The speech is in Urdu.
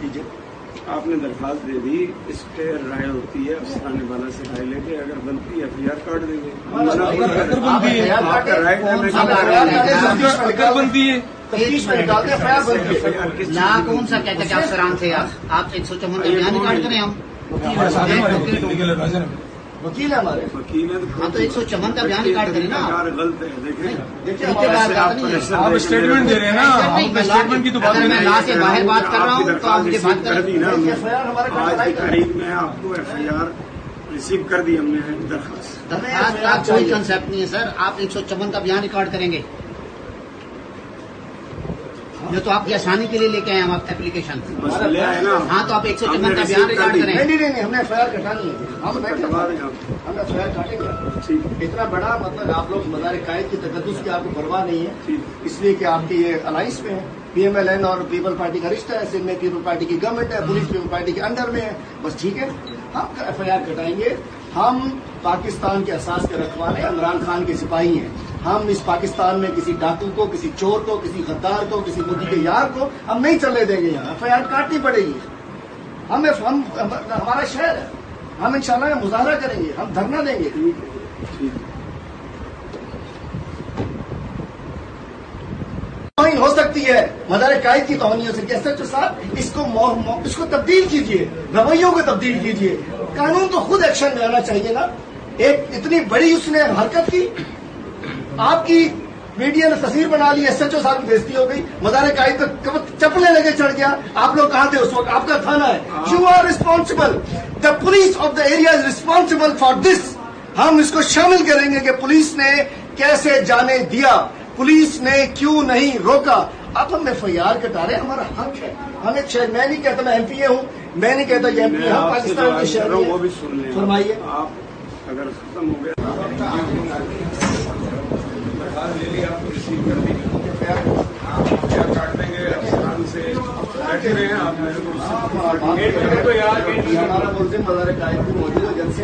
کیجیے. آپ نے درخواست دے دی، اس پہ رائے ہوتی ہے افسران والا سے رائے لے کے، اگر غلطی FIR کاٹ دیں گے. تفتیش میں نکالتے ہیں FIR بنتی ہے. لا کون سا کہتا ہے کہ افسران سے آپ 154 کا بیان نکال کریں ہم وکیل ہے ہمارے. وکیل ہے ہاں تو 154 کا بیان نکال کریں نا. غلط ہے. دیکھیں دیکھیے آپ اسٹیٹمنٹ دے رہے ہیں نا، ہم اسٹیٹمنٹ کی تو بات اگر میں لا سے باہر بات کر رہا ہوں تو آپ مجھے بات کر کریں. دی نا ہم نے. FIR ہمارے آج کی تاریخ میں آپ کو FIR ریسیو کر دی ہم نے درخواست. درخواست کا کوئی کنسپٹ نہیں ہے سر. آپ 154 کا بیان ریکارڈ کریں گے جو تو آپ کی آسانی کے لیے لے کے آئے ہم آپ اپلیکیشن. بس لے آئے نا. ہاں تو آپ 154 کا بیان ریکارڈ کریں. نہیں ہم نے FIR کٹانی ہے. ہم کروا دیں آپ. ہم FIR کاٹیں گے. ٹھیک اتنا بڑا مطلب آپ لوگ مزار قائد کی تقدس کی آپ کو پرواہ نہیں ہے، ٹھیک. اس لیے کہ آپ کی یہ الائنس میں ہے. PMLN اور پیپل پارٹی کا رشتہ ہے. سندھ میں پیپل پارٹی کی گورنمنٹ ہے، پولیس پیپل پارٹی کے انڈر میں ہے. بس ٹھیک ہے، ہم FIR کٹائیں گے. ہم پاکستان کے اساس کے رکھوانے عمران خان کے سپاہی ہیں. ہم اس پاکستان میں کسی ڈاکو کو، کسی چور کو، کسی غدار کو، کسی مودی کے یار کو ہم نہیں چلنے دیں گے. یہاں FIR کاٹنی پڑے گی. ہمارا شہر ہے. ہم انشاءاللہ مظاہرہ کریں گے، ہم دھرنا دیں گے. توہین ہو سکتی ہے مزار قائد کی توہینیوں سے. SHO صاحب اس کو تبدیل کیجیے، رویوں کو تبدیل کیجیے. قانون تو خود ایکشن لینا چاہیے نا. ایک اتنی بڑی اس نے حرکت کی، آپ کی میڈیا نے تصویر بنا لی، SHO صاحب کی بےزتی ہو گئی. مزار قائد پہ چپلیں لے کے چڑھ گیا. آپ لوگ کہاں تھے اس وقت؟ آپ کا تھانہ ہے. You are responsible. The police of the area is responsible for this. ہم اس کو شامل کریں گے کہ پولیس نے کیسے جانے دیا، پولیس نے کیوں نہیں روکا. اب ہم FIR کٹا رہے ہیں، ہمارا حق ہے. ہمیں میں نہیں کہتا میں MPA ہوں، میں نہیں کہتا یہ MPA ہم پاکستان کے شہری ہیں. وہ بھی سن لیں. فرمائیے. آپ اگر ختم ہو گیا لے لی، آپ کو ریسیو کر دی. FIR کاٹ دیں گے. افسران سے بیٹھے رہے ہیں آپ میرے کو. ہمارا ملزم مزار قائد بھی موجود ہے. جلد سے